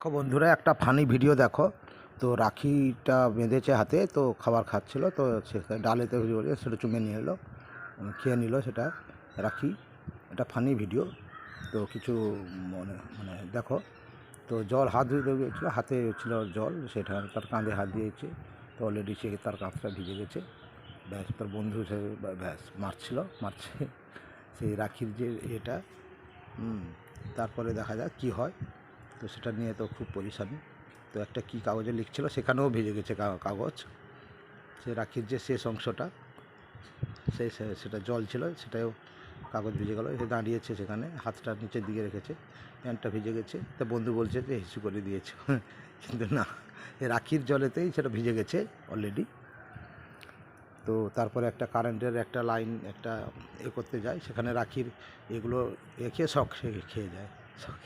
দেখো বন্ধুরা, একটা ফানি ভিডিও দেখো। তো রাখিটা বেঁধেছে হাতে, তো খাবার খাচ্ছিল, তো সেটা ডালেতে বলে সেটা চুমে নিয়ে এলো, খেয়ে নিল সেটা রাখি। এটা ফানি ভিডিও। তো কিছু মনে মানে দেখো, তো জল হাত ধুয়ে গিয়েছিলো, হাতে ছিল জল, সেটা তার কাঁধে হাত দিয়েছে। তো অলরেডি সে তার কাঁধটা ভিজে গেছে। ব্যাস, তার বন্ধু সে ব্যাস মারছে সেই রাখির যে এটা। তারপরে দেখা যাক কী হয়। তো সেটা নিয়ে তো খুব পরিশানি। তো একটা কী কাগজে লিখছিল, সেখানেও ভিজে গেছে কাগজ। সে রাখির যে শেষ অংশটা, সেটা জল ছিল, সেটাও কাগজ ভিজে গেল। সে দাঁড়িয়েছে সেখানে, হাতটা নিচের দিকে রেখেছে, প্যান্টটা ভিজে গেছে। তা বন্ধু বলছে যে হিসু করে দিয়েছে, কিন্তু না, রাখির জলেতেই সেটা ভিজে গেছে অলরেডি। তো তারপরে একটা কারেন্টের একটা লাইন একটা করতে যায়, সেখানে রাখির এগুলো খেয়ে শখ খেয়ে যায়, শখ।